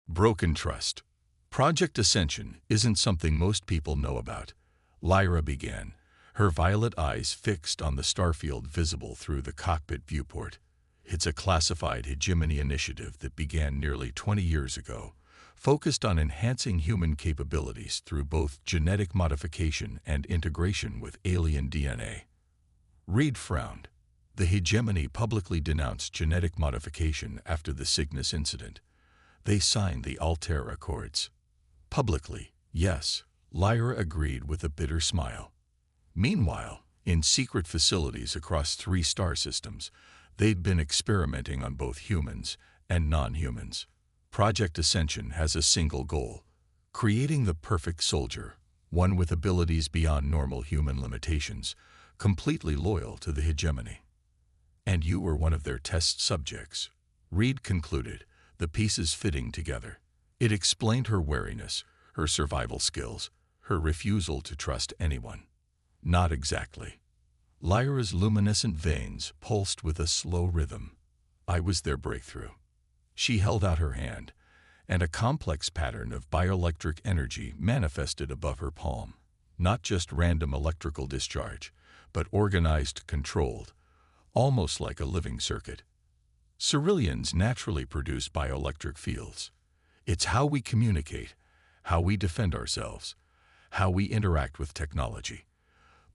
Broken trust. Project Ascension isn't something most people know about. Lyra began, her violet eyes fixed on the starfield visible through the cockpit viewport. It's a classified hegemony initiative that began nearly 20 years ago, focused on enhancing human capabilities through both genetic modification and integration with alien DNA. Reed frowned. The hegemony publicly denounced genetic modification after the Cygnus incident. They signed the Altair Accords. Publicly, yes, Lyra agreed with a bitter smile. Meanwhile, in secret facilities across 3 star systems, they'd been experimenting on both humans and non-humans. Project Ascension has a single goal: creating the perfect soldier, one with abilities beyond normal human limitations, completely loyal to the hegemony. And you were one of their test subjects, Reed concluded, the pieces fitting together. It explained her wariness, her survival skills, her refusal to trust anyone. Not exactly. Lyra's luminescent veins pulsed with a slow rhythm. I was their breakthrough. She held out her hand, and a complex pattern of bioelectric energy manifested above her palm. Not just random electrical discharge, but organized, controlled, almost like a living circuit. Ceruleans naturally produce bioelectric fields. It's how we communicate, how we defend ourselves, how we interact with technology.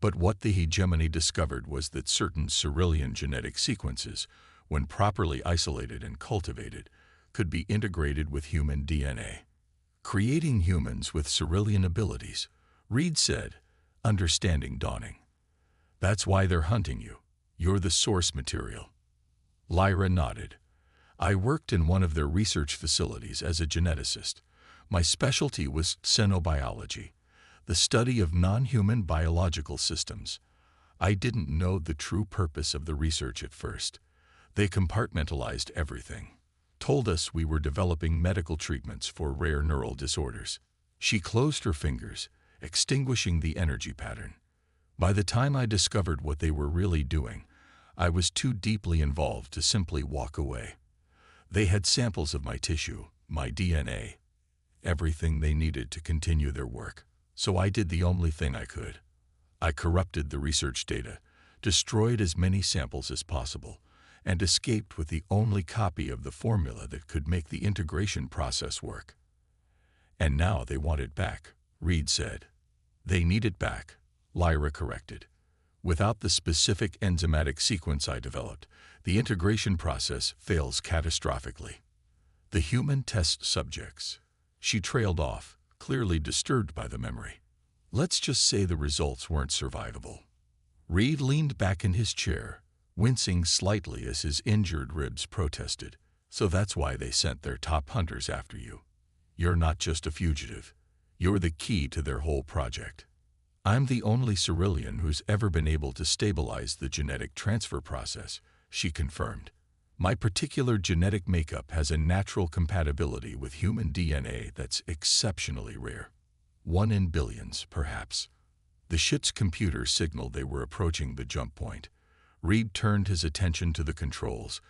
But what the hegemony discovered was that certain cerulean genetic sequences, when properly isolated and cultivated, could be integrated with human DNA. Creating humans with cerulean abilities, Reed said, understanding dawning. That's why they're hunting you. You're the source material. Lyra nodded. I worked in one of their research facilities as a geneticist. My specialty was xenobiology, the study of non-human biological systems. I didn't know the true purpose of the research at first. They compartmentalized everything, told us we were developing medical treatments for rare neural disorders. She closed her fingers, extinguishing the energy pattern. By the time I discovered what they were really doing, I was too deeply involved to simply walk away. They had samples of my tissue, my DNA, everything they needed to continue their work. So I did the only thing I could. I corrupted the research data, destroyed as many samples as possible, and escaped with the only copy of the formula that could make the integration process work. And now they want it back, Reed said. They need it back, Lyra corrected. Without the specific enzymatic sequence I developed, the integration process fails catastrophically. The human test subjects. She trailed off, clearly disturbed by the memory. Let's just say the results weren't survivable. Reed leaned back in his chair, wincing slightly as his injured ribs protested. So that's why they sent their top hunters after you. You're not just a fugitive. You're the key to their whole project. I'm the only cerulean who's ever been able to stabilize the genetic transfer process, she confirmed. My particular genetic makeup has a natural compatibility with human DNA that's exceptionally rare. 1 in billions, perhaps. The ship's computer signaled they were approaching the jump point. Reed turned his attention to the controls,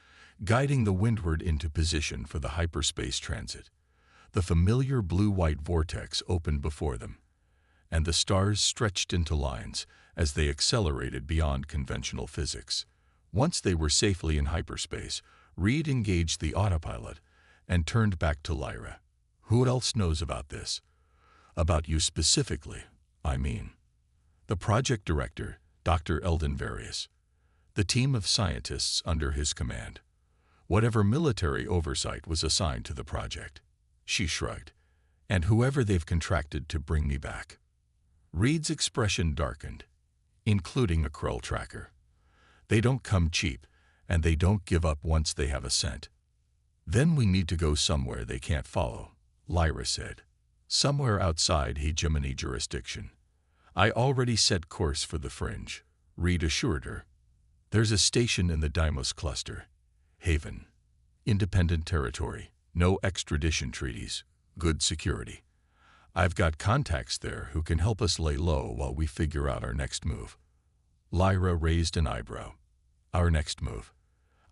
guiding the windward into position for the hyperspace transit. The familiar blue-white vortex opened before them, and the stars stretched into lines as they accelerated beyond conventional physics. Once they were safely in hyperspace, Reed engaged the autopilot and turned back to Lyra. Who else knows about this? About you specifically, I mean. The project director, Dr. Eldon Various. The team of scientists under his command. Whatever military oversight was assigned to the project. She shrugged. And whoever they've contracted to bring me back. Reed's expression darkened, including a Krull tracker. They don't come cheap, and they don't give up once they have a scent. Then we need to go somewhere they can't follow, Lyra said. Somewhere outside hegemony jurisdiction. I already set course for the fringe, Reed assured her. There's a station in the Deimos cluster. Haven. Independent territory. No extradition treaties. Good security. I've got contacts there who can help us lay low while we figure out our next move. Lyra raised an eyebrow. Our next move.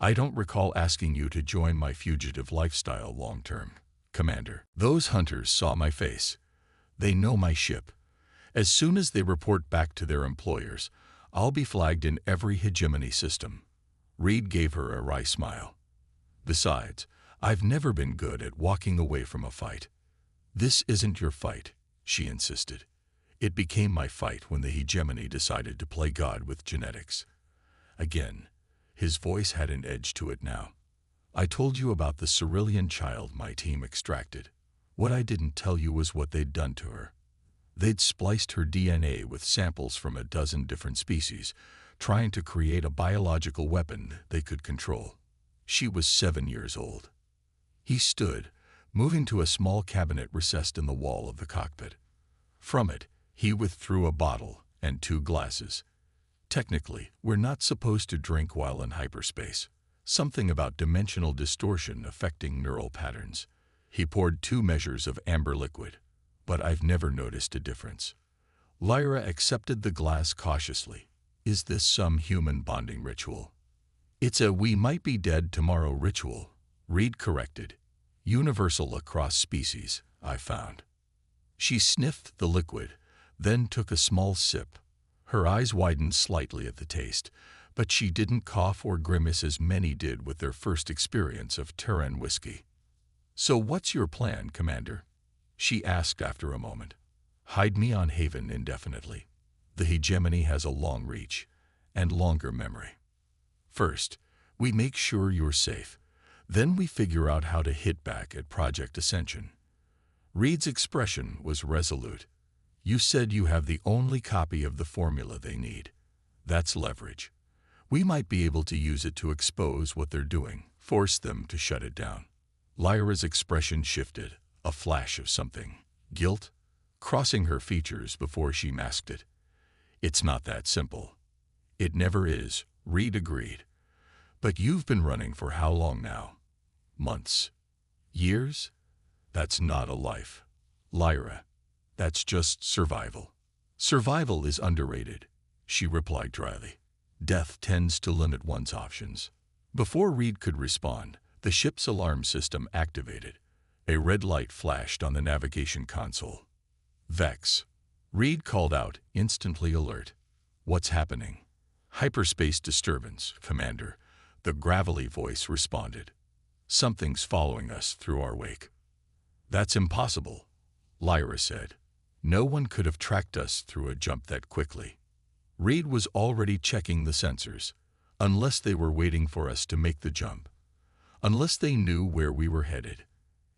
I don't recall asking you to join my fugitive lifestyle long-term. Commander. Those hunters saw my face. They know my ship. As soon as they report back to their employers, I'll be flagged in every hegemony system. Reed gave her a wry smile. Besides, I've never been good at walking away from a fight. This isn't your fight, she insisted. It became my fight when the hegemony decided to play God with genetics. Again, his voice had an edge to it now. I told you about the cerulean child my team extracted. What I didn't tell you was what they'd done to her. They'd spliced her DNA with samples from a dozen different species, trying to create a biological weapon they could control. She was 7 years old. He stood, moving to a small cabinet recessed in the wall of the cockpit. From it, he withdrew a bottle and 2 glasses. Technically, we're not supposed to drink while in hyperspace. Something about dimensional distortion affecting neural patterns. He poured 2 measures of amber liquid, but I've never noticed a difference. Lyra accepted the glass cautiously. Is this some human bonding ritual? It's a we might be dead tomorrow ritual, Reed corrected. Universal across species, I found. She sniffed the liquid, then took a small sip. Her eyes widened slightly at the taste, but she didn't cough or grimace as many did with their first experience of Terran whiskey. So what's your plan, Commander? She asked after a moment. Hide me on Haven indefinitely. The hegemony has a long reach and longer memory. First, we make sure you're safe. Then we figure out how to hit back at Project Ascension. Reed's expression was resolute. You said you have the only copy of the formula they need. That's leverage. We might be able to use it to expose what they're doing, force them to shut it down. Lyra's expression shifted, a flash of something. Guilt? Crossing her features before she masked it. It's not that simple. It never is, Reed agreed. But you've been running for how long now? Months? Years? That's not a life. Lyra, that's just survival. Survival is underrated, she replied dryly. Death tends to limit one's options. Before Reed could respond, the ship's alarm system activated. A red light flashed on the navigation console. Vex. Reed called out, instantly alert. What's happening? Hyperspace disturbance, Commander. The gravelly voice responded. Something's following us through our wake. That's impossible, Lyra said. No one could have tracked us through a jump that quickly. Reed was already checking the sensors, unless they were waiting for us to make the jump. Unless they knew where we were headed.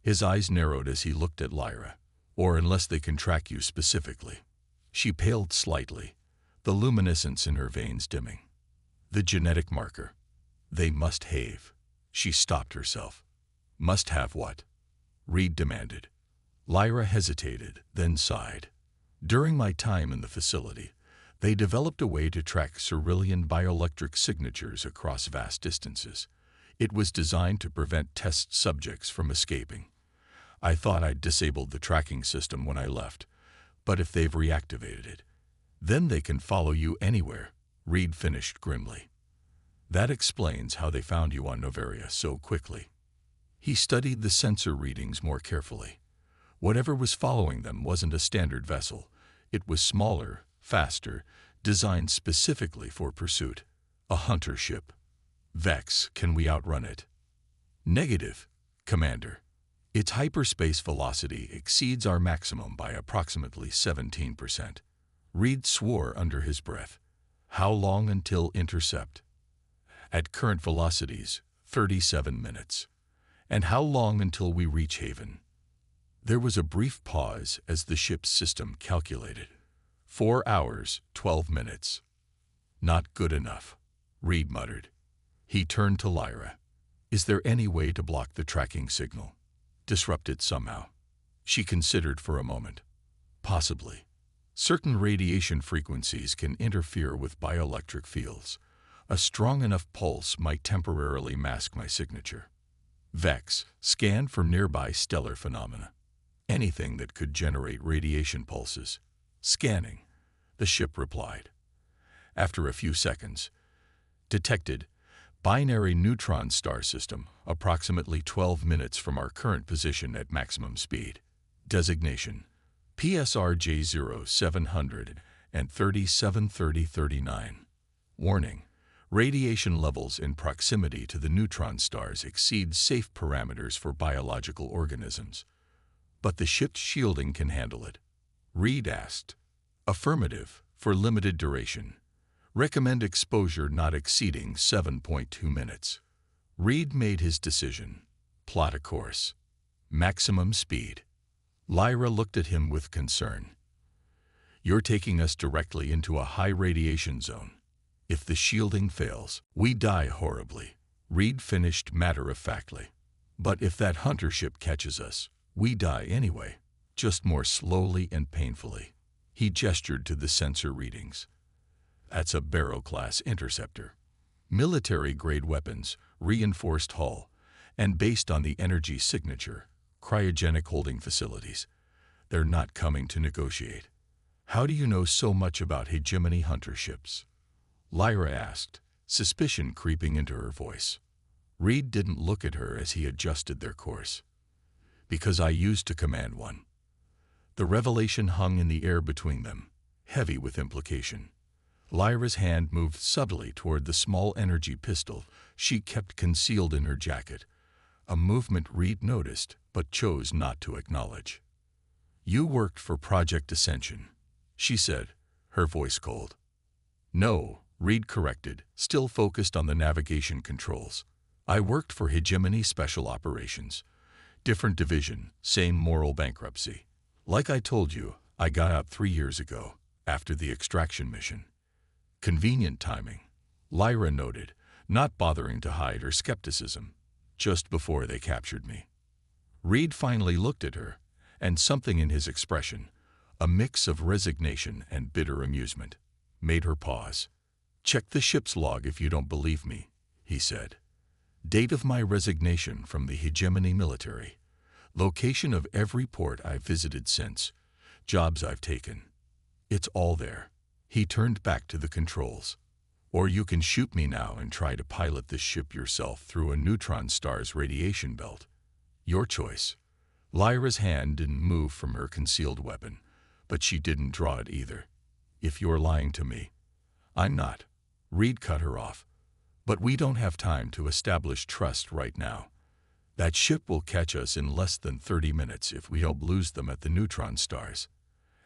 His eyes narrowed as he looked at Lyra. Or unless they can track you specifically. She paled slightly, the luminescence in her veins dimming. The genetic marker. They must have. She stopped herself. Must have what? Reed demanded. Lyra hesitated, then sighed. During my time in the facility, they developed a way to track cerulean bioelectric signatures across vast distances. It was designed to prevent test subjects from escaping. I thought I'd disabled the tracking system when I left, but if they've reactivated it, then they can follow you anywhere, Reed finished grimly. That explains how they found you on Noveria so quickly. He studied the sensor readings more carefully. Whatever was following them wasn't a standard vessel. It was smaller, faster, designed specifically for pursuit. A hunter ship. Vex, can we outrun it? Negative, Commander. Its hyperspace velocity exceeds our maximum by approximately 17%. Reed swore under his breath. How long until intercept? At current velocities, 37 minutes. And how long until we reach Haven? There was a brief pause as the ship's system calculated. 4 hours, 12 minutes. Not good enough, Reed muttered. He turned to Lyra. Is there any way to block the tracking signal? Disrupt it somehow. She considered for a moment. Possibly. Certain radiation frequencies can interfere with bioelectric fields. A strong enough pulse might temporarily mask my signature. Vex, scan for nearby stellar phenomena. Anything that could generate radiation pulses. Scanning, the ship replied. After a few seconds, detected Binary neutron star system, approximately 12 minutes from our current position at maximum speed. Designation: PSRJ 0700 and 373039. Warning: radiation levels in proximity to the neutron stars exceed safe parameters for biological organisms. But the ship's shielding can handle it. Reed asked. Affirmative, for limited duration. Recommend exposure not exceeding 7.2 minutes. Reed made his decision. Plot a course. Maximum speed. Lyra looked at him with concern. You're taking us directly into a high radiation zone. If the shielding fails, we die horribly, Reed finished matter-of-factly. But if that hunter ship catches us, we die anyway, just more slowly and painfully. He gestured to the sensor readings. That's a Barrow-class interceptor. Military-grade weapons, reinforced hull, and based on the energy signature, cryogenic holding facilities. They're not coming to negotiate. How do you know so much about hegemony hunter ships? Lyra asked, suspicion creeping into her voice. Reed didn't look at her as he adjusted their course. Because I used to command one. The revelation hung in the air between them, heavy with implication. Lyra's hand moved subtly toward the small energy pistol she kept concealed in her jacket, a movement Reed noticed but chose not to acknowledge. You worked for Project Ascension, she said, her voice cold. No, Reed corrected, still focused on the navigation controls. I worked for Hegemony Special Operations. Different division, same moral bankruptcy. Like I told you, I got out 3 years ago, after the extraction mission. Convenient timing, Lyra noted, not bothering to hide her skepticism, just before they captured me. Reed finally looked at her, and something in his expression, a mix of resignation and bitter amusement, made her pause. Check the ship's log if you don't believe me, he said. Date of my resignation from the Hegemony military. Location of every port I've visited since. Jobs I've taken. It's all there. He turned back to the controls. Or you can shoot me now and try to pilot this ship yourself through a neutron star's radiation belt. Your choice. Lyra's hand didn't move from her concealed weapon, but she didn't draw it either. If you're lying to me. I'm not. Reed cut her off. But we don't have time to establish trust right now. That ship will catch us in less than 30 minutes if we don't lose them at the neutron stars.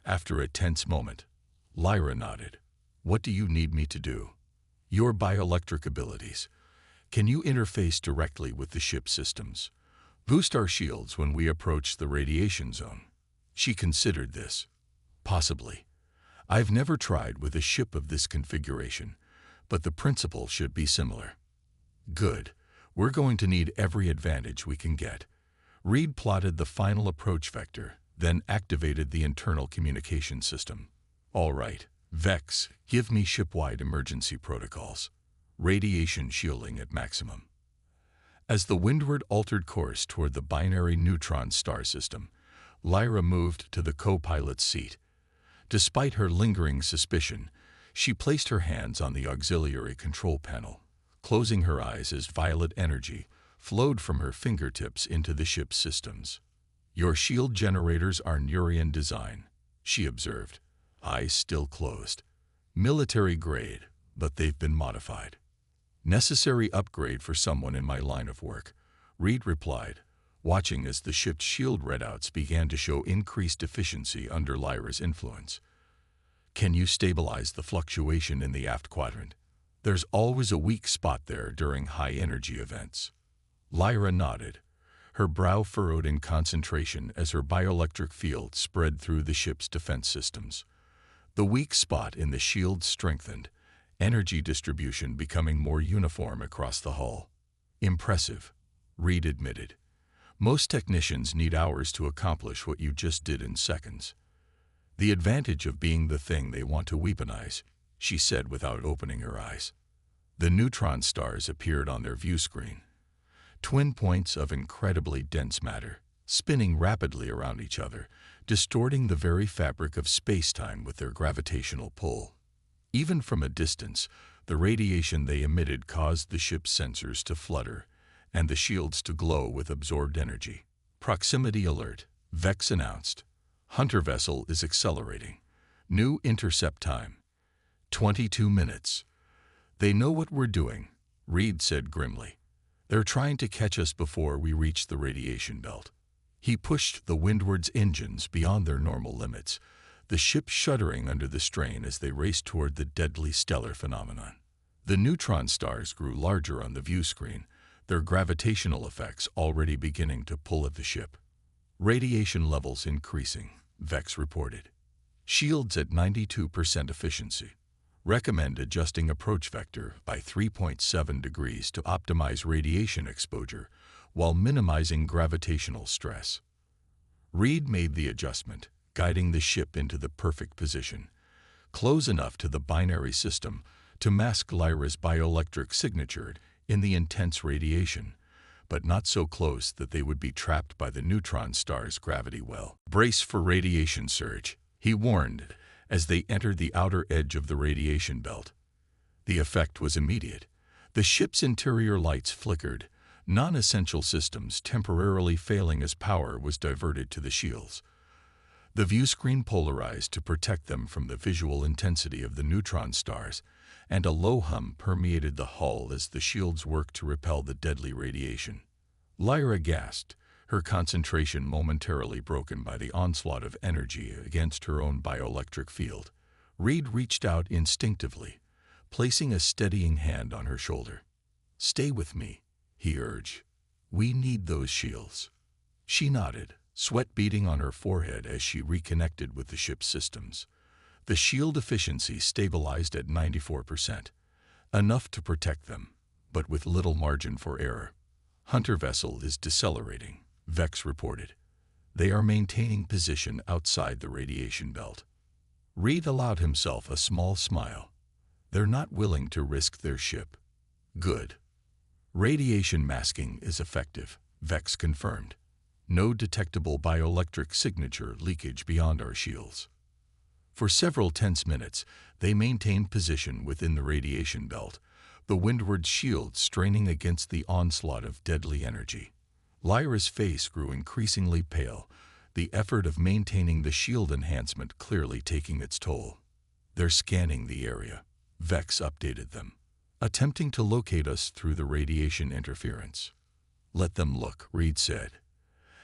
After a tense moment, Lyra nodded. What do you need me to do? Your bioelectric abilities. Can you interface directly with the ship systems? Boost our shields when we approach the radiation zone. She considered this. Possibly. I've never tried with a ship of this configuration, but the principle should be similar. Good. We're going to need every advantage we can get. Reed plotted the final approach vector, then activated the internal communication system. All right, Vex, give me ship-wide emergency protocols. Radiation shielding at maximum. As the windward altered course toward the binary neutron star system, Lyra moved to the co-pilot's seat. Despite her lingering suspicion, she placed her hands on the auxiliary control panel, closing her eyes as violet energy flowed from her fingertips into the ship's systems. Your shield generators are Neurian design, she observed, eyes still closed. Military grade, but they've been modified. Necessary upgrade for someone in my line of work, Reed replied, watching as the ship's shield readouts began to show increased efficiency under Lyra's influence. Can you stabilize the fluctuation in the aft quadrant? There's always a weak spot there during high-energy events. Lyra nodded, her brow furrowed in concentration as her bioelectric field spread through the ship's defense systems. The weak spot in the shield strengthened, energy distribution becoming more uniform across the hull. Impressive, Reed admitted. Most technicians need hours to accomplish what you just did in seconds. The advantage of being the thing they want to weaponize, she said without opening her eyes. The neutron stars appeared on their view screen. Twin points of incredibly dense matter, spinning rapidly around each other, distorting the very fabric of space-time with their gravitational pull. Even from a distance, The radiation they emitted caused the ship's sensors to flutter and the shields to glow with absorbed energy. Proximity alert, Vex announced. Hunter vessel is accelerating. New intercept time, 22 minutes. They know what we're doing, Reed said grimly. They're trying to catch us before we reach the radiation belt. He pushed the Windward's engines beyond their normal limits, the ship shuddering under the strain as they raced toward the deadly stellar phenomenon. The neutron stars grew larger on the view screen, their gravitational effects already beginning to pull at the ship. Radiation levels increasing, Vex reported. Shields at 92% efficiency. Recommend adjusting approach vector by 3.7 degrees to optimize radiation exposure while minimizing gravitational stress. Reed made the adjustment, guiding the ship into the perfect position, close enough to the binary system to mask Lyra's bioelectric signature in the intense radiation, but not so close that they would be trapped by the neutron star's gravity well. Brace for radiation surge, he warned as they entered the outer edge of the radiation belt. The effect was immediate. The ship's interior lights flickered, non-essential systems temporarily failing as power was diverted to the shields. The viewscreen polarized to protect them from the visual intensity of the neutron stars, and a low hum permeated the hull as the shields worked to repel the deadly radiation. Lyra gasped, her concentration momentarily broken by the onslaught of energy against her own bioelectric field. Reed reached out instinctively, placing a steadying hand on her shoulder. "Stay with me," he urged. "We need those shields." She nodded, sweat beading on her forehead as she reconnected with the ship's systems. The shield efficiency stabilized at 94%, enough to protect them, but with little margin for error. Hunter vessel is decelerating, Vex reported. They are maintaining position outside the radiation belt. Reed allowed himself a small smile. They're not willing to risk their ship. Good. Radiation masking is effective, Vex confirmed. No detectable bioelectric signature leakage beyond our shields. For several tense minutes, they maintained position within the radiation belt, the windward shield straining against the onslaught of deadly energy. Lyra's face grew increasingly pale, the effort of maintaining the shield enhancement clearly taking its toll. "They're scanning the area," Vex updated them, "attempting to locate us through the radiation interference." "Let them look," Reed said.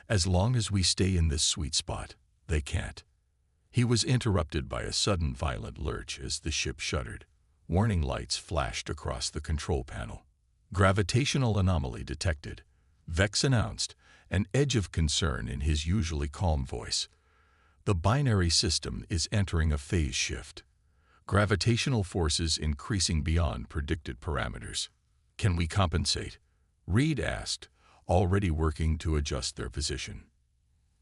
"As long as we stay in this sweet spot, they can't." He was interrupted by a sudden violent lurch as the ship shuddered. Warning lights flashed across the control panel. "Gravitational anomaly detected," Vex announced, an edge of concern in his usually calm voice. "The binary system is entering a phase shift. Gravitational forces increasing beyond predicted parameters." "Can we compensate?" Reed asked, already working to adjust their position.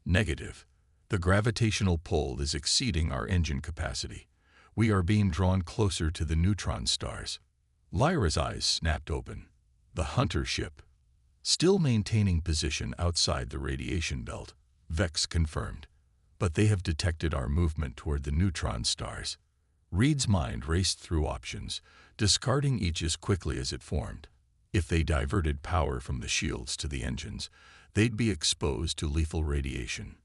"Negative. The gravitational pull is exceeding our engine capacity. We are being drawn closer to the neutron stars." Lyra's eyes snapped open. "The Hunter ship." "Still maintaining position outside the radiation belt," Vex confirmed. "But they have detected our movement toward the neutron stars." Reed's mind raced through options, discarding each as quickly as it formed. If they diverted power from the shields to the engines, they'd be exposed to lethal radiation.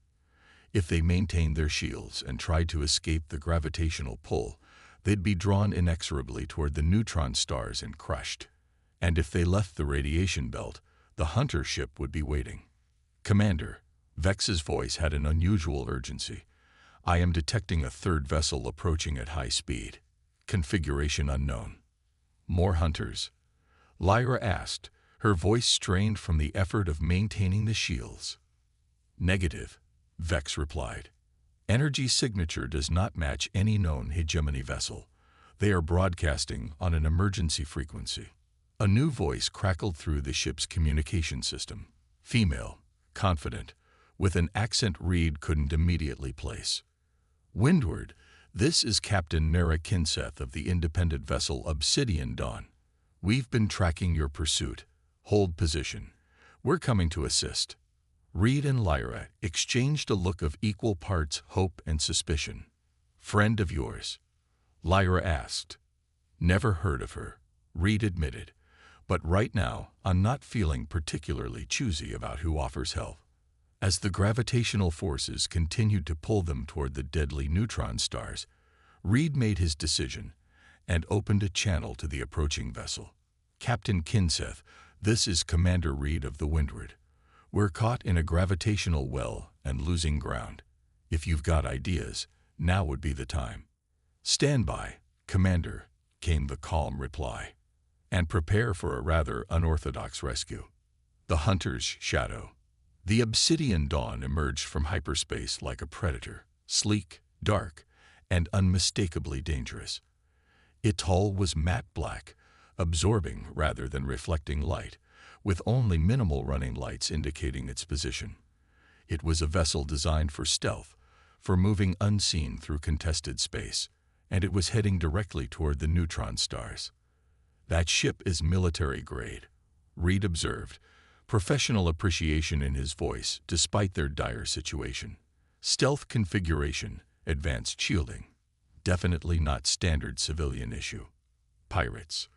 If they maintained their shields and tried to escape the gravitational pull, they'd be drawn inexorably toward the neutron stars and crushed. And if they left the radiation belt, the Hunter ship would be waiting. "Commander," Vex's voice had an unusual urgency. "I am detecting a third vessel approaching at high speed. Configuration unknown." "More Hunters?" Lyra asked, her voice strained from the effort of maintaining the shields. "Negative," Vex replied. "Energy signature does not match any known hegemony vessel. They are broadcasting on an emergency frequency." A new voice crackled through the ship's communication system. Female, confident, with an accent Reed couldn't immediately place. "Windward, this is Captain Nara Kinseth of the independent vessel Obsidian Dawn. We've been tracking your pursuit. Hold position. We're coming to assist." Reed and Lyra exchanged a look of equal parts hope and suspicion. "Friend of yours?" Lyra asked. Never heard of her, Reed admitted. But right now, I'm not feeling particularly choosy about who offers help. As the gravitational forces continued to pull them toward the deadly neutron stars, Reed made his decision and opened a channel to the approaching vessel. Captain Kinseth, this is Commander Reed of the Windward. We're caught in a gravitational well and losing ground. If you've got ideas, now would be the time. Stand by, Commander, came the calm reply. And prepare for a rather unorthodox rescue. The Hunter's Shadow. The Obsidian Dawn emerged from hyperspace like a predator, sleek, dark, and unmistakably dangerous. Its hull was matte black, absorbing rather than reflecting light, with only minimal running lights indicating its position. It was a vessel designed for stealth, for moving unseen through contested space, and it was heading directly toward the neutron stars. That ship is military grade, Reed observed, professional appreciation in his voice despite their dire situation. Stealth configuration, advanced shielding. Definitely not standard civilian issue. Pirates.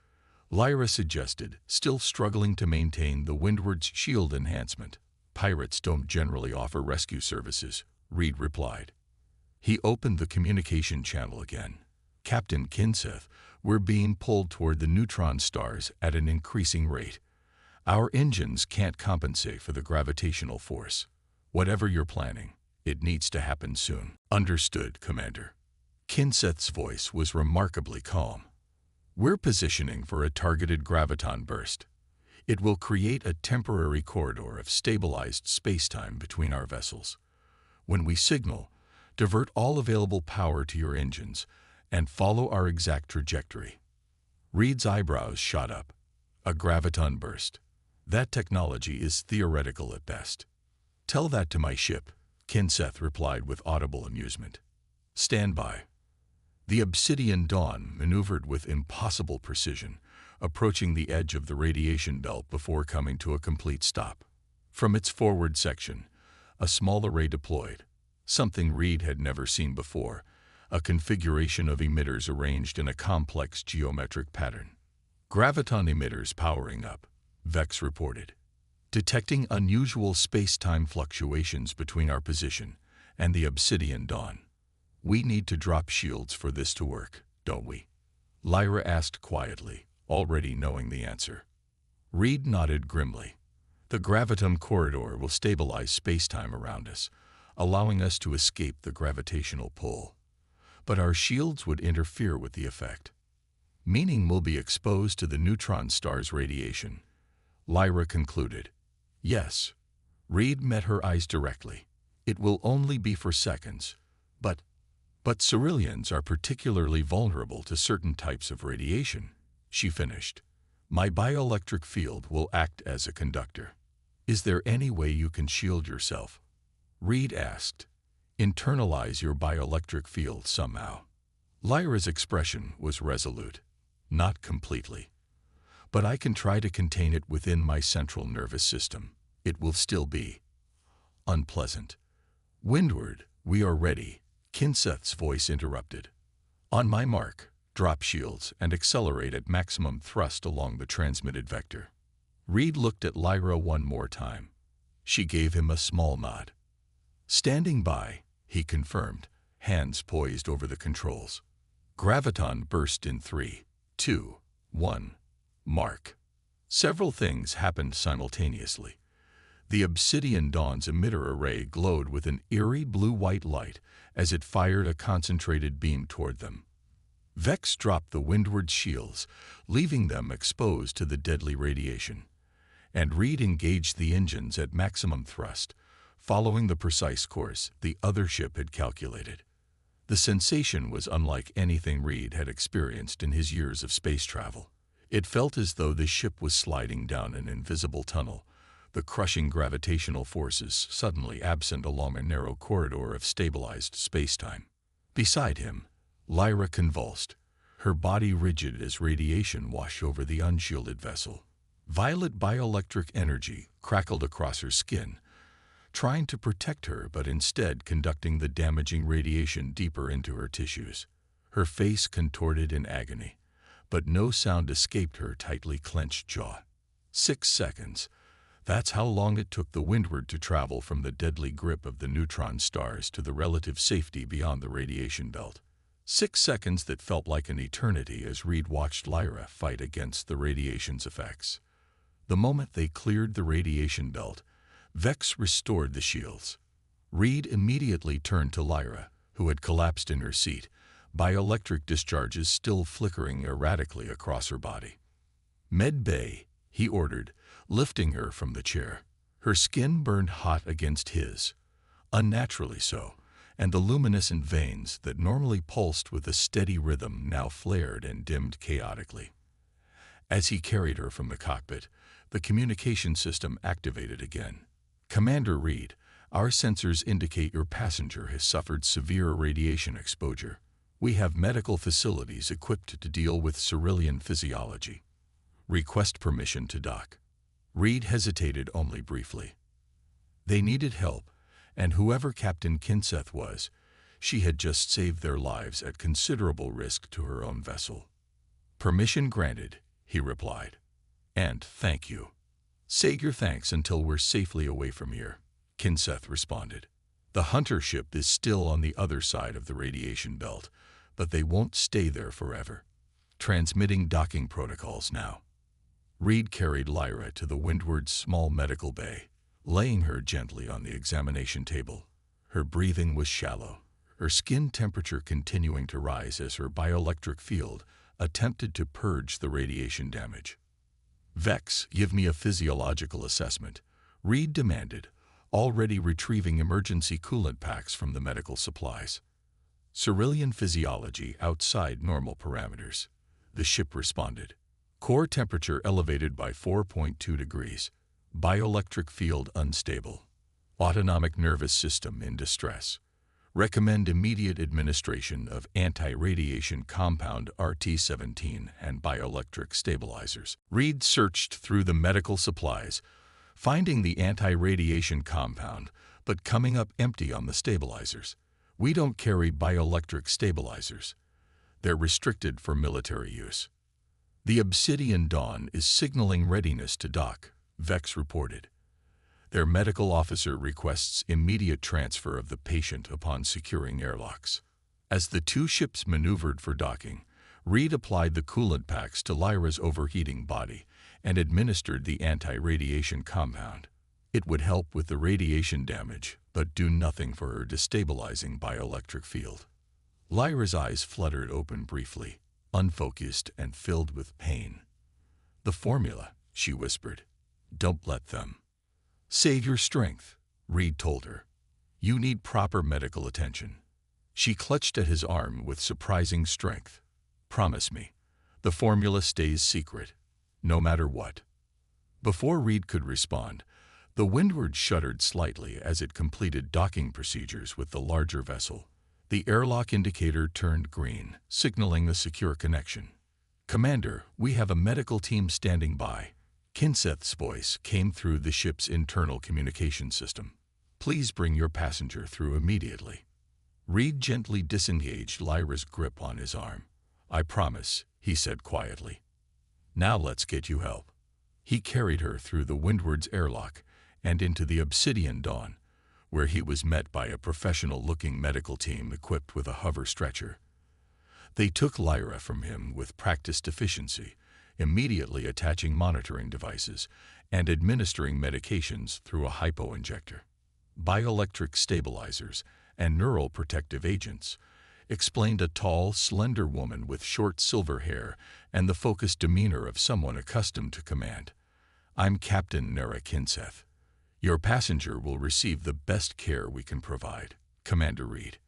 Lyra suggested, still struggling to maintain the Windward's shield enhancement. Pirates don't generally offer rescue services, Reed replied. He opened the communication channel again. Captain Kinseth, we're being pulled toward the neutron stars at an increasing rate. Our engines can't compensate for the gravitational force. Whatever you're planning, it needs to happen soon. Understood, Commander. Kinseth's voice was remarkably calm. We're positioning for a targeted graviton burst. It will create a temporary corridor of stabilized spacetime between our vessels. When we signal, divert all available power to your engines and follow our exact trajectory. Reed's eyebrows shot up. A graviton burst. That technology is theoretical at best. Tell that to my ship, Kinseth replied with audible amusement. Stand by. The Obsidian Dawn maneuvered with impossible precision, approaching the edge of the radiation belt before coming to a complete stop. From its forward section, a small array deployed, something Reed had never seen before, a configuration of emitters arranged in a complex geometric pattern. Graviton emitters powering up, Vex reported, detecting unusual space-time fluctuations between our position and the Obsidian Dawn. We need to drop shields for this to work, don't we? Lyra asked quietly, already knowing the answer. Reed nodded grimly. The graviton corridor will stabilize space-time around us, allowing us to escape the gravitational pull. But our shields would interfere with the effect, meaning we'll be exposed to the neutron star's radiation. Lyra concluded. Yes. Reed met her eyes directly. It will only be for seconds, but Ceruleans are particularly vulnerable to certain types of radiation, she finished. My bioelectric field will act as a conductor. Is there any way you can shield yourself? Reed asked. Internalize your bioelectric field somehow. Lyra's expression was resolute. Not completely. But I can try to contain it within my central nervous system. It will still be unpleasant. Windward, we are ready, Kinseth's voice interrupted. On my mark, drop shields and accelerate at maximum thrust along the transmitted vector. Reed looked at Lyra one more time. She gave him a small nod. Standing by, he confirmed, hands poised over the controls. Graviton burst in 3, 2, 1. Mark. Several things happened simultaneously. The Obsidian Dawn's emitter array glowed with an eerie blue-white light as it fired a concentrated beam toward them. Vex dropped the windward shields, leaving them exposed to the deadly radiation, and Reed engaged the engines at maximum thrust, following the precise course the other ship had calculated. The sensation was unlike anything Reed had experienced in his years of space travel. It felt as though the ship was sliding down an invisible tunnel, the crushing gravitational forces suddenly absent along a narrow corridor of stabilized spacetime. Beside him, Lyra convulsed, her body rigid as radiation washed over the unshielded vessel. Violet bioelectric energy crackled across her skin, trying to protect her but instead conducting the damaging radiation deeper into her tissues. Her face contorted in agony, but no sound escaped her tightly clenched jaw. 6 seconds. That's how long it took the Windward to travel from the deadly grip of the neutron stars to the relative safety beyond the radiation belt. 6 seconds that felt like an eternity as Reed watched Lyra fight against the radiation's effects. The moment they cleared the radiation belt, Vex restored the shields. Reed immediately turned to Lyra, who had collapsed in her seat, bioelectric discharges still flickering erratically across her body. "Med Bay," he ordered, lifting her from the chair. Her skin burned hot against his, unnaturally so, and the luminescent veins that normally pulsed with a steady rhythm now flared and dimmed chaotically. As he carried her from the cockpit, the communication system activated again. "Commander Reed, our sensors indicate your passenger has suffered severe radiation exposure. We have medical facilities equipped to deal with cerulean physiology. Request permission to dock." Reed hesitated only briefly. They needed help, and whoever Captain Kinseth was, she had just saved their lives at considerable risk to her own vessel. "Permission granted," he replied. "And thank you." "Say your thanks until we're safely away from here," Kinseth responded. "The Hunter ship is still on the other side of the radiation belt, but they won't stay there forever. Transmitting docking protocols now." Reed carried Lyra to the Windward's small medical bay, laying her gently on the examination table. Her breathing was shallow, her skin temperature continuing to rise as her bioelectric field attempted to purge the radiation damage. "Vex, give me a physiological assessment," Reed demanded, already retrieving emergency coolant packs from the medical supplies. "Cerulean physiology outside normal parameters," the ship responded. "Core temperature elevated by 4.2 degrees. Bioelectric field unstable. Autonomic nervous system in distress. Recommend immediate administration of anti-radiation compound RT-17 and bioelectric stabilizers." Reed searched through the medical supplies, finding the anti-radiation compound, but coming up empty on the stabilizers. "We don't carry bioelectric stabilizers. They're restricted for military use." "The Obsidian Dawn is signaling readiness to dock," Vex reported. "Their medical officer requests immediate transfer of the patient upon securing airlocks." As the two ships maneuvered for docking, Reed applied the coolant packs to Lyra's overheating body and administered the anti-radiation compound. It would help with the radiation damage, but do nothing for her destabilizing bioelectric field. Lyra's eyes fluttered open briefly, unfocused and filled with pain. "The formula," she whispered. "Don't let them." "Save your strength," Reed told her. "You need proper medical attention." She clutched at his arm with surprising strength. "Promise me, the formula stays secret, no matter what." Before Reed could respond, the Windward shuddered slightly as it completed docking procedures with the larger vessel. The airlock indicator turned green, signaling a secure connection. "Commander, we have a medical team standing by." Kinseth's voice came through the ship's internal communication system. "Please bring your passenger through immediately." Reed gently disengaged Lyra's grip on his arm. "I promise," he said quietly. "Now let's get you help." He carried her through the Windward's airlock and into the Obsidian Dawn, where he was met by a professional-looking medical team equipped with a hover stretcher. They took Lyra from him with practiced efficiency, immediately attaching monitoring devices and administering medications through a hypo-injector. "Bioelectric stabilizers and neural protective agents," explained a tall, slender woman with short silver hair and the focused demeanor of someone accustomed to command. "I'm Captain Nera Kinseth. Your passenger will receive the best care we can provide, Commander Reed."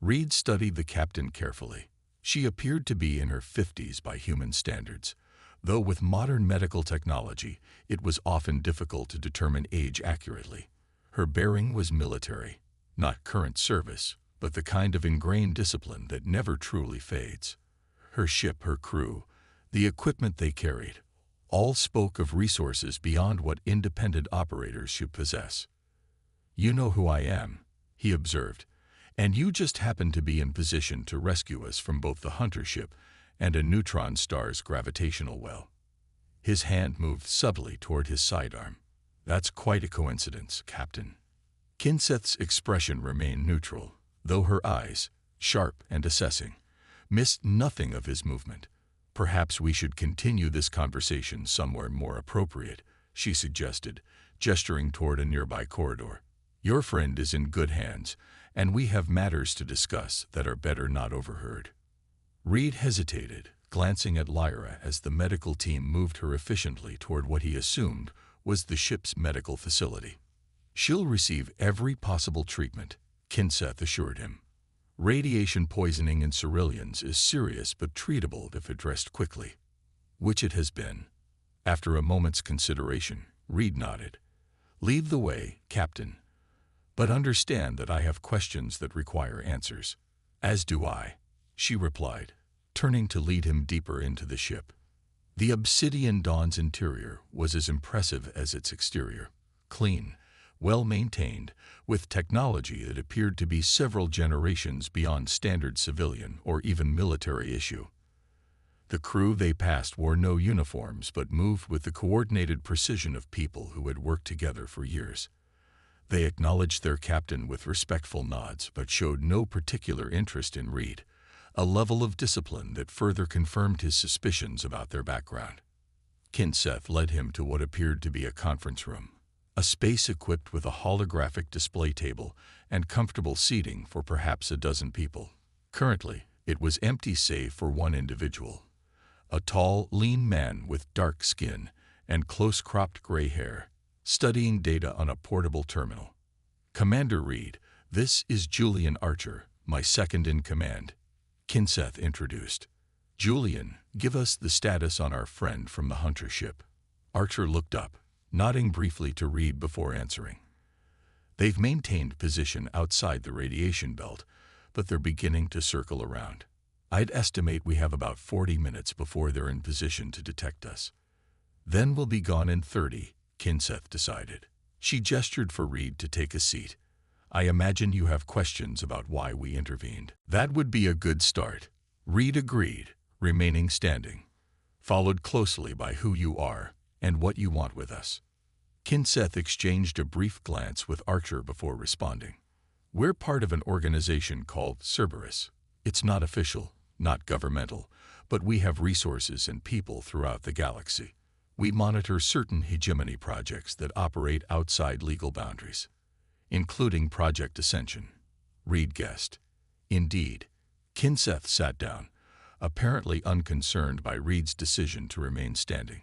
Reed studied the captain carefully. She appeared to be in her 50s by human standards, though with modern medical technology, it was often difficult to determine age accurately. Her bearing was military, not current service, but the kind of ingrained discipline that never truly fades. Her ship, her crew, the equipment they carried, all spoke of resources beyond what independent operators should possess. "You know who I am," he observed, "and you just happen to be in position to rescue us from both the Hunter ship and a neutron star's gravitational well. His hand moved subtly toward his sidearm. That's quite a coincidence, Captain. Kinseth's expression remained neutral, though her eyes, sharp and assessing, missed nothing of his movement. Perhaps we should continue this conversation somewhere more appropriate, she suggested, gesturing toward a nearby corridor. Your friend is in good hands, and we have matters to discuss that are better not overheard. Reed hesitated, glancing at Lyra as the medical team moved her efficiently toward what he assumed was the ship's medical facility. She'll receive every possible treatment, Kinseth assured him. Radiation poisoning in Ceruleans is serious but treatable if addressed quickly, which it has been. After a moment's consideration, Reed nodded. Lead the way, Captain. But understand that I have questions that require answers. As do I, she replied, turning to lead him deeper into the ship. The Obsidian Dawn's interior was as impressive as its exterior, clean, well-maintained, with technology that appeared to be several generations beyond standard civilian or even military issue. The crew they passed wore no uniforms but moved with the coordinated precision of people who had worked together for years. They acknowledged their captain with respectful nods but showed no particular interest in Reed, a level of discipline that further confirmed his suspicions about their background. Kinseth led him to what appeared to be a conference room, a space equipped with a holographic display table and comfortable seating for perhaps a dozen people. Currently, it was empty save for one individual, a tall, lean man with dark skin and close-cropped gray hair, studying data on a portable terminal. Commander Reed, this is Julian Archer, my second-in-command, Kinseth introduced. Julian, give us the status on our friend from the Hunter ship. Archer looked up, nodding briefly to Reed before answering. They've maintained position outside the radiation belt, but they're beginning to circle around. I'd estimate we have about 40 minutes before they're in position to detect us. Then we'll be gone in 30, Kinseth decided. She gestured for Reed to take a seat. I imagine you have questions about why we intervened. That would be a good start, Reed agreed, remaining standing, followed closely by who you are and what you want with us. Kinseth exchanged a brief glance with Archer before responding. We're part of an organization called Cerberus. It's not official, not governmental, but we have resources and people throughout the galaxy. We monitor certain hegemony projects that operate outside legal boundaries, including Project Ascension, Reed guessed. Indeed. Kinseth sat down, apparently unconcerned by Reed's decision to remain standing.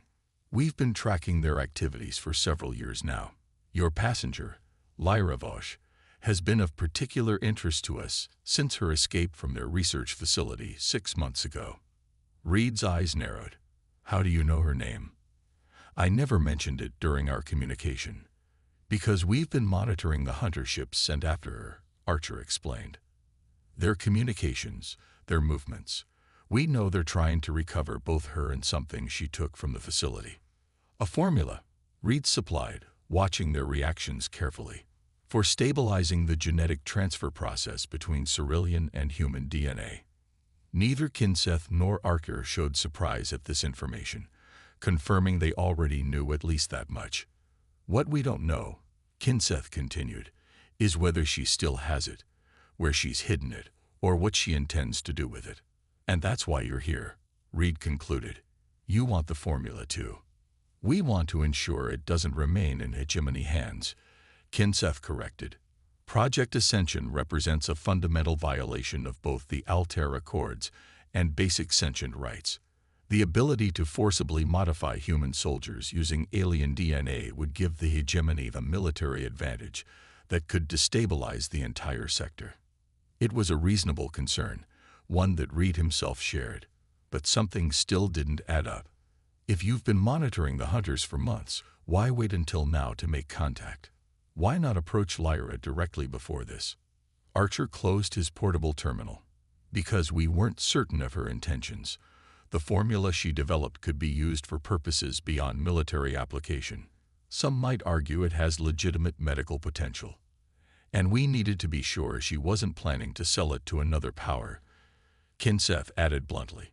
We've been tracking their activities for several years now. Your passenger, Lyra Vosch, has been of particular interest to us since her escape from their research facility 6 months ago. Reed's eyes narrowed. How do you know her name? I never mentioned it during our communication. Because we've been monitoring the Hunter ships sent after her, Archer explained. Their communications, their movements. We know they're trying to recover both her and something she took from the facility. A formula, Reed supplied, watching their reactions carefully, for stabilizing the genetic transfer process between Cerulean and human DNA. Neither Kinseth nor Archer showed surprise at this information, confirming they already knew at least that much. What we don't know, Kinseth continued, is whether she still has it, where she's hidden it, or what she intends to do with it. And that's why you're here, Reed concluded. You want the formula too. We want to ensure it doesn't remain in hegemony hands, Kinseth corrected. Project Ascension represents a fundamental violation of both the Altair Accords and basic sentient rights. The ability to forcibly modify human soldiers using alien DNA would give the hegemony a military advantage that could destabilize the entire sector. It was a reasonable concern, one that Reed himself shared, but something still didn't add up. If you've been monitoring the Hunters for months, why wait until now to make contact? Why not approach Lyra directly before this? Archer closed his portable terminal. Because we weren't certain of her intentions. The formula she developed could be used for purposes beyond military application. Some might argue it has legitimate medical potential. And we needed to be sure she wasn't planning to sell it to another power, Kinseth added bluntly.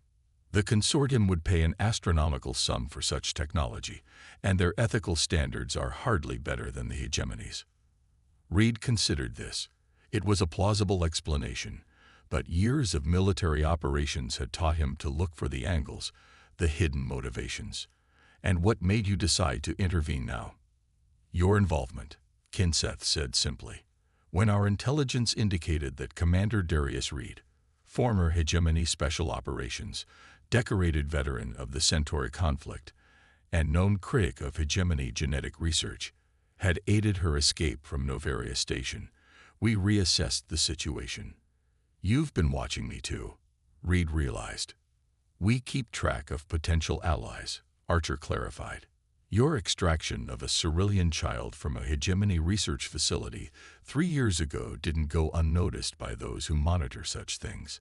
The consortium would pay an astronomical sum for such technology, and their ethical standards are hardly better than the hegemony's. Reed considered this. It was a plausible explanation, but years of military operations had taught him to look for the angles, the hidden motivations. And what made you decide to intervene now? Your involvement, Kinseth said simply. When our intelligence indicated that Commander Darius Reed, former Hegemony Special Operations, decorated veteran of the Centauri conflict, and known critic of hegemony genetic research, had aided her escape from Novaria Station, we reassessed the situation. You've been watching me too, Reed realized. We keep track of potential allies, Archer clarified. Your extraction of a Cerulean child from a hegemony research facility 3 years ago didn't go unnoticed by those who monitor such things.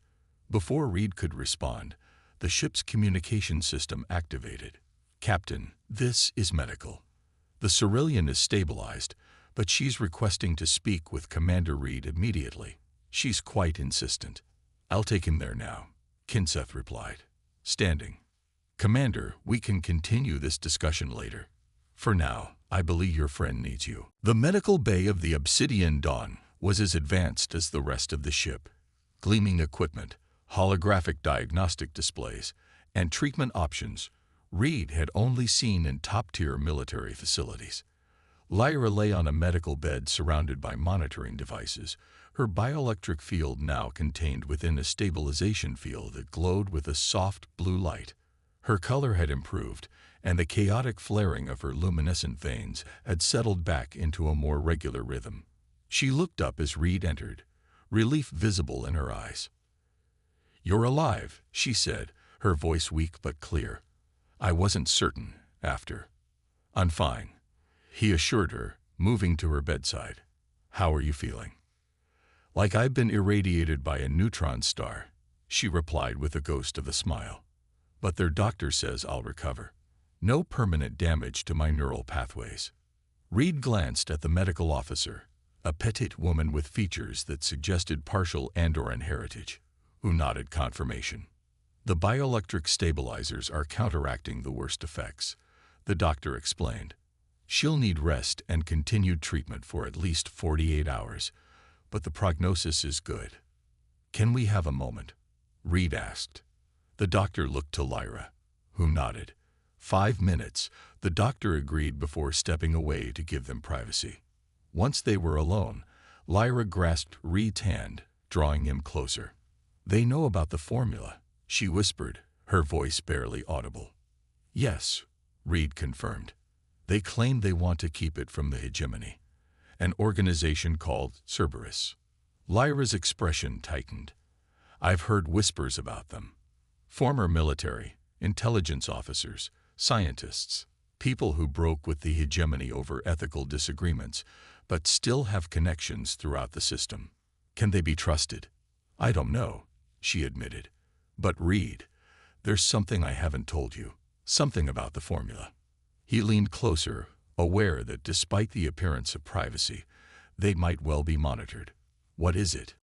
Before Reed could respond, the ship's communication system activated. Captain, this is medical. The Cerulean is stabilized, but she's requesting to speak with Commander Reed immediately. She's quite insistent. I'll take him there now, Kinseth replied, standing. Commander, we can continue this discussion later. For now, I believe your friend needs you. The medical bay of the Obsidian Dawn was as advanced as the rest of the ship. Gleaming equipment, holographic diagnostic displays, and treatment options Reed had only seen in top-tier military facilities. Lyra lay on a medical bed surrounded by monitoring devices, her bioelectric field now contained within a stabilization field that glowed with a soft blue light. Her color had improved, and the chaotic flaring of her luminescent veins had settled back into a more regular rhythm. She looked up as Reed entered, relief visible in her eyes. "You're alive," she said, her voice weak but clear. "I wasn't certain, after." "I'm fine," he assured her, moving to her bedside. "How are you feeling?" "Like I've been irradiated by a neutron star," she replied with a ghost of a smile. "But their doctor says I'll recover. No permanent damage to my neural pathways." Reed glanced at the medical officer, a petite woman with features that suggested partial Andoran heritage, who nodded confirmation. "The bioelectric stabilizers are counteracting the worst effects," the doctor explained. "She'll need rest and continued treatment for at least 48 hours, but the prognosis is good." "Can we have a moment?" Reed asked. The doctor looked to Lyra, who nodded. 5 minutes, the doctor agreed before stepping away to give them privacy. Once they were alone, Lyra grasped Reed's hand, drawing him closer. "They know about the formula," she whispered, her voice barely audible. "Yes," Reed confirmed. "They claim they want to keep it from the hegemony, an organization called Cerberus." Lyra's expression tightened. "I've heard whispers about them. Former military, intelligence officers, scientists, people who broke with the hegemony over ethical disagreements, but still have connections throughout the system. Can they be trusted?" "I don't know," she admitted. "But Reed, there's something I haven't told you, something about the formula." He leaned closer, aware that despite the appearance of privacy, they might well be monitored. "What is it?"